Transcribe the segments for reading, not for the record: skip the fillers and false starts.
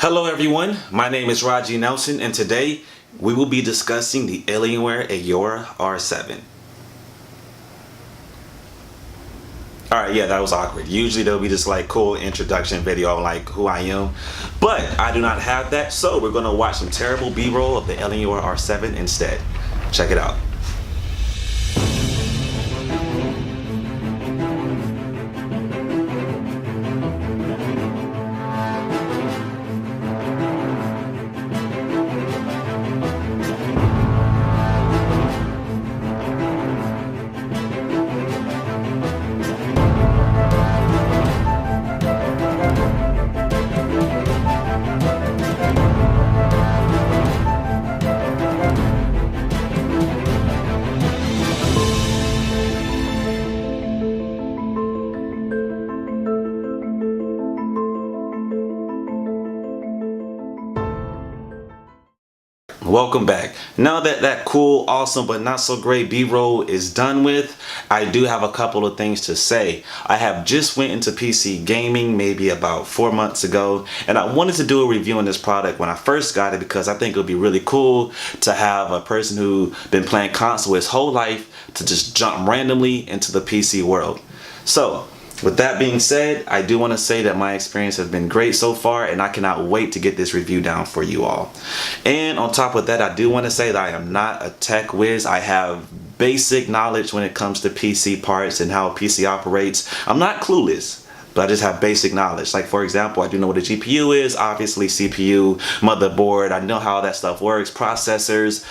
Hello everyone, my name is Raji Nelson and today we will be discussing the Alienware Aurora R7. Alright, yeah, that was awkward. Usually there'll be this like cool introduction video on like who I am, but I do not have that, so we're going to watch some terrible B-roll of the Alienware R7 instead. Check it out. Welcome back. Now that that cool, awesome, but not so great B-roll is done with, I do have a couple of things to say. I have just went into PC gaming maybe about 4 months ago, and I wanted to do a review on this product when I first got it because I think it would be really cool to have a person who been playing console his whole life to just jump randomly into the PC world. So, with that being said, I do want to say that my experience has been great so far and I cannot wait to get this review down for you all. And on top of that, I do want to say that I am not a tech whiz. I have basic knowledge when it comes to PC parts and how PC operates. I'm not clueless, but I just have basic knowledge. Like for example, I do know what a GPU is, obviously CPU, motherboard, I know how that stuff works, processors.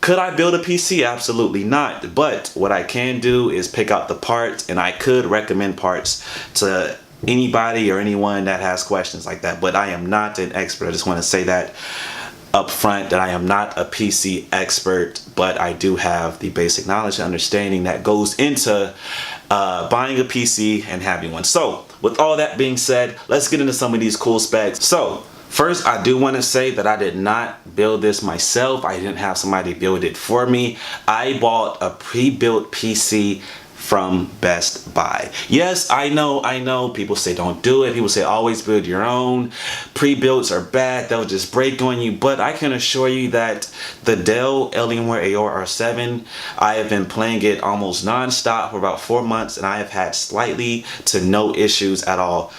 Could I build a PC? Absolutely not. But what I can do is pick out the parts, and I could recommend parts to anybody or anyone that has questions like that. But I am not an expert. I just want to say that up front, that I am not a PC expert, but I do have the basic knowledge and understanding that goes into buying a PC and having one. So with all that being said, let's get into some of these cool specs. So first, I do want to say that I did not build this myself. I didn't have somebody build it for me. I bought a pre-built PC from Best Buy. Yes, I know, people say don't do it. People say always build your own. Pre-builts are bad, they'll just break on you. But I can assure you that the Dell Alienware Aurora R7, I have been playing it almost non-stop for about 4 months and I have had slightly to no issues at all.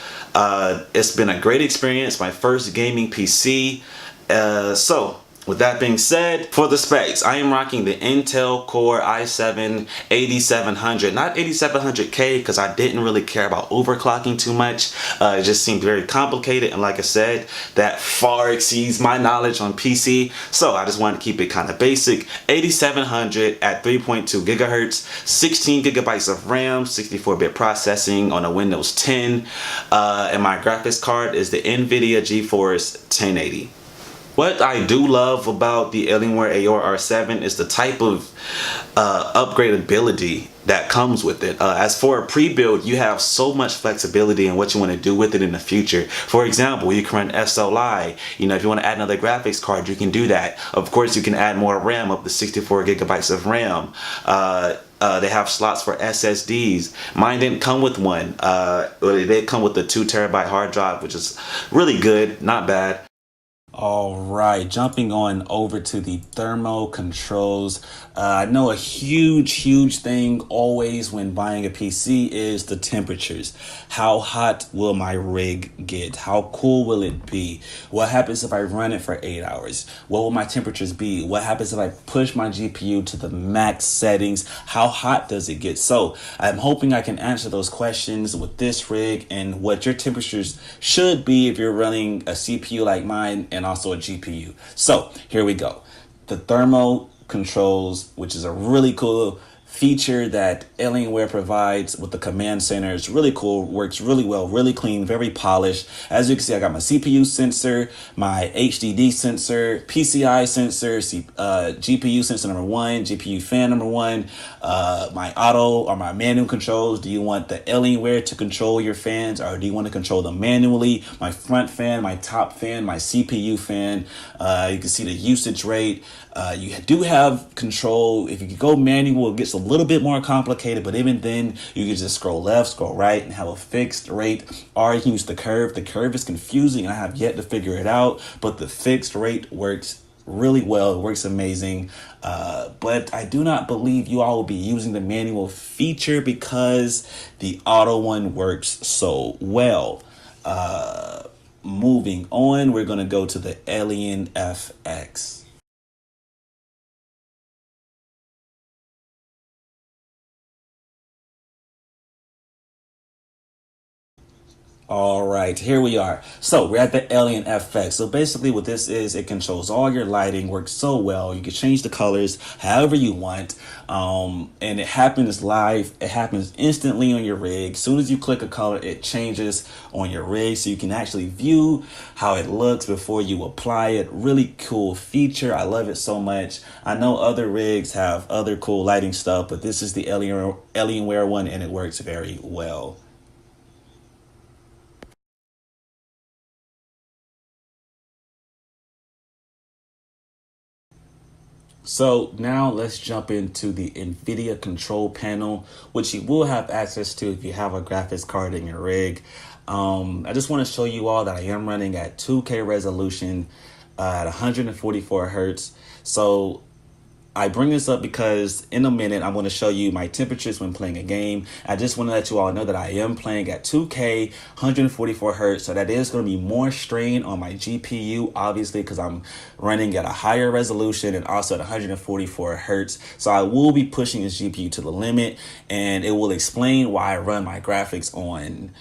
It's been a great experience, my first gaming PC. So with that being said, for the specs, I am rocking the Intel Core i7 8700, not 8700K because I didn't really care about overclocking too much. It just seemed very complicated, and like I said, that far exceeds my knowledge on PC, so I just wanted to keep it kind of basic. 8700 at 3.2 gigahertz, 16 gigabytes of RAM, 64-bit processing on a Windows 10, and my graphics card is the Nvidia Ge-Force 1080. What I do love about the Alienware Aurora R7 is the type of upgradability that comes with it. As for a pre-build, you have so much flexibility in what you want to do with it in the future. For example, you can run SLI. You know, if you want to add another graphics card, you can do that. Of course, you can add more RAM, up to 64 gigabytes of RAM. They have slots for SSDs. Mine didn't come with one. They did come with a 2 terabyte hard drive, which is really good, not bad. All right, jumping on over to the thermal controls. I know a huge thing always when buying a PC is the temperatures. How hot will my rig get? How cool will it be? What happens if I run it for 8 hours? What will my temperatures be? What happens if I push my GPU to the max settings? How hot does it get? So I'm hoping I can answer those questions with this rig and what your temperatures should be if you're running a CPU like mine and also a GPU. So here we go. The thermal controls, which is a really cool feature that Alienware provides with the command center. It's really cool, works really well, really clean, very polished. As you can see, I got my CPU sensor, my HDD sensor, PCI sensor, GPU sensor number 1, GPU fan number 1, my auto or my manual controls. Do you want the Alienware to control your fans, or do you want to control them manually? My front fan, my top fan, my CPU fan. You can see the usage rate. You do have control. If you go manual, it gets a little bit more complicated, but even then you can just scroll left, scroll right, and have a fixed rate, or you can use the curve. The curve is confusing. I have yet to figure it out, but the fixed rate works really well. It works amazing. But I do not believe you all will be using the manual feature because the auto one works so well. Moving on, we're going to go to the Alien FX. All right, here we are. So we're at the Alien FX. So basically what this is, it controls all your lighting, works so well. You can change the colors however you want. And it happens live. It happens instantly on your rig. As soon as you click a color, it changes on your rig. So you can actually view how it looks before you apply it. Really cool feature. I love it so much. I know other rigs have other cool lighting stuff, but this is the Alienware one and it works very well. So now let's jump into the Nvidia control panel, which you will have access to if you have a graphics card in your rig. I just want to show you all that I am running at 2K resolution at 144 hertz. So I bring this up because in a minute I'm going to show you my temperatures when playing a game. I just want to let you all know that I am playing at 2K 144 hertz, so that is going to be more strain on my GPU, obviously, because I'm running at a higher resolution and also at 144 hertz. So I will be pushing this GPU to the limit, and it will explain why I run my graphics on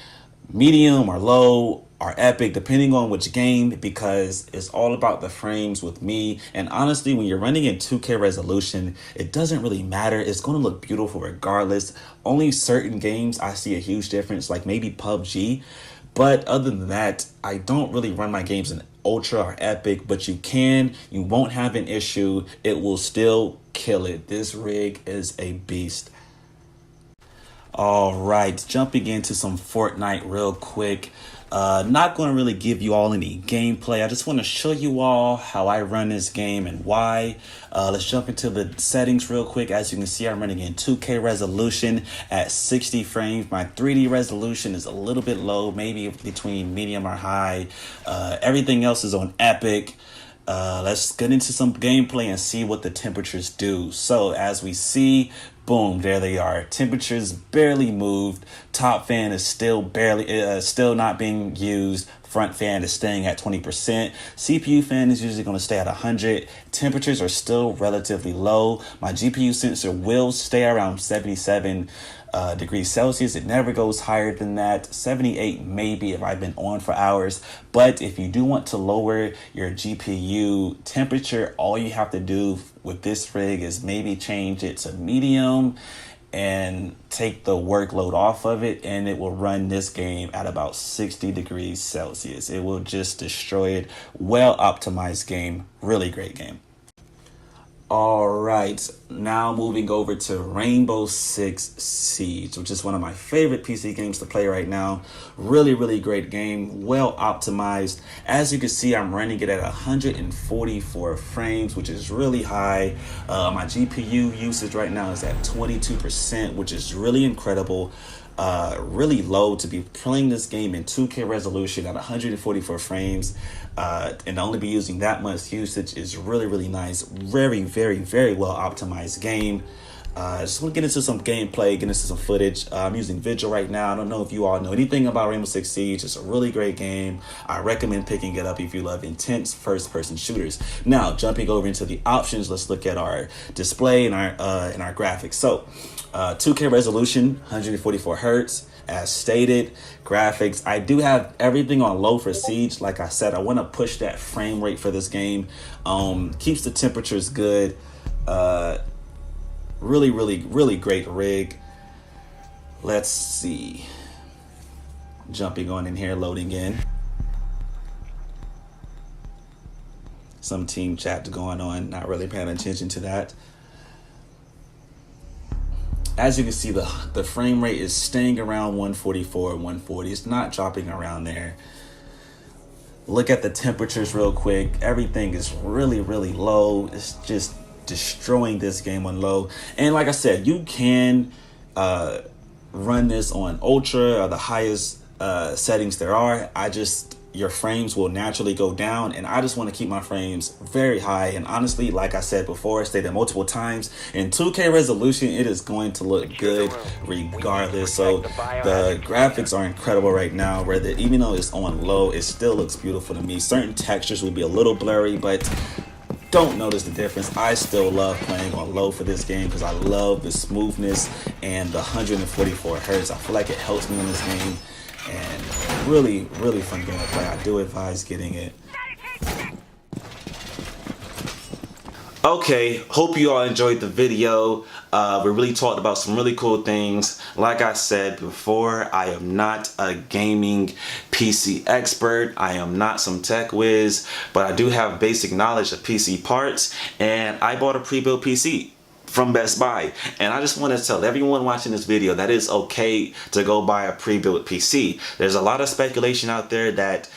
medium or low or epic, depending on which game, because it's all about the frames with me. And honestly, when you're running in 2K resolution, it doesn't really matter. It's going to look beautiful regardless. Only certain games I see a huge difference, like maybe PUBG. But other than that, I don't really run my games in ultra or epic, but you won't have an issue. It will still kill it. This rig is a beast. All right, jumping into some Fortnite real quick. Not going to really give you all any gameplay. I just want to show you all how I run this game and why. Let's jump into the settings real quick. As you can see, I'm running in 2K resolution at 60 frames. My 3D resolution is a little bit low, maybe between medium or high. Everything else is on epic. Let's get into some gameplay and see what the temperatures do. So as we see, boom, there they are. Temperatures barely moved. Top fan is still not being used. Front fan is staying at 20%. CPU fan is usually going to stay at 100. Temperatures are still relatively low. My GPU sensor will stay around 77 degrees Celsius. It never goes higher than that. 78 maybe if I've been on for hours. But if you do want to lower your GPU temperature, all you have to do with this rig is maybe change it to medium and take the workload off of it, and it will run this game at about 60 degrees Celsius. It will just destroy it. Well optimized game. Really great game. All right, now moving over to Rainbow Six Siege, which is one of my favorite PC games to play right now. Really, really great game, well optimized. As you can see, I'm running it at 144 frames, which is really high. My GPU usage right now is at 22%, which is really incredible. Really low to be playing this game in 2K resolution at 144 frames and only be using that much usage is really, really nice. Very, very, very well optimized game. I just want to get into some gameplay, get into some footage. I'm using Vigil right now. I don't know if you all know anything about Rainbow Six Siege. It's a really great game. I recommend picking it up if you love intense first-person shooters. Now, jumping over into the options, let's look at our display and our graphics. So, 2K resolution, 144 hertz. As stated, graphics. I do have everything on low for Siege. Like I said, I want to push that frame rate for this game. Keeps the temperatures good. Really, really, really great rig. Let's see. Jumping on in here, loading in. Some team chat going on, not really paying attention to that. As you can see, the frame rate is staying around 144, 140. It's not dropping around there. Look at the temperatures real quick. Everything is really, really low. It's just destroying this game on low. And like I said, you can run this on ultra or the highest settings there are. Your frames will naturally go down, and I just want to keep my frames very high. And honestly, like I said before, stated multiple times, in 2K resolution it is going to look good regardless. So the graphics are incredible right now. Even though it's on low, it still looks beautiful to me. Certain textures will be a little blurry, but don't notice the difference. I still love playing on low for this game because I love the smoothness and the 144 hertz. I feel like it helps me in this game, and really fun game to play. I do advise getting it. Okay, hope you all enjoyed the video. We really talked about some really cool things. Like I said before, I am not a gaming PC expert. I am not some tech whiz, but I do have basic knowledge of PC parts, and I bought a pre-built PC from Best Buy. And I just want to tell everyone watching this video that it's okay to go buy a pre-built PC. There's a lot of speculation out there that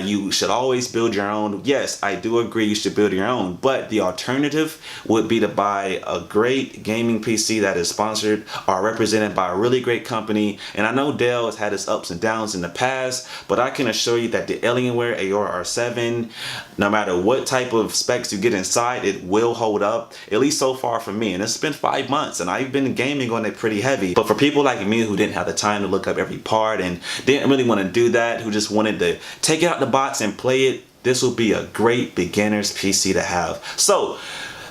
you should always build your own. Yes, I do agree you should build your own, but the alternative would be to buy a great gaming PC that is sponsored or represented by a really great company. And I know Dell has had its ups and downs in the past, but I can assure you that the Alienware Aurora R7, no matter what type of specs you get inside, it will hold up, at least so far for me. And it's been 5 months and I've been gaming on it pretty heavy. But for people like me who didn't have the time to look up every part and didn't really want to do that, who just wanted to take it out the box and play it, this will be a great beginner's PC to have. So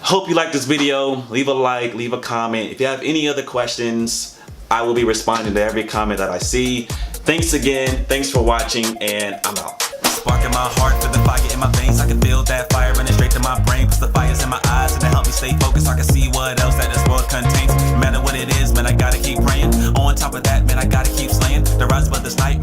hope you like this video. Leave a like, leave a comment. If you have any other questions, I will be responding to every comment that I see. Thanks again, thanks for watching, and I'm out. Spark in my heart, feel the fire in my veins. I can feel that fire running straight to my brain. Puts the fires in my eyes and it help me stay focused. I can see what else that this world contains. No matter what it is, man, I gotta keep praying. On top of that, man, I gotta keep slaying. The rise above this night.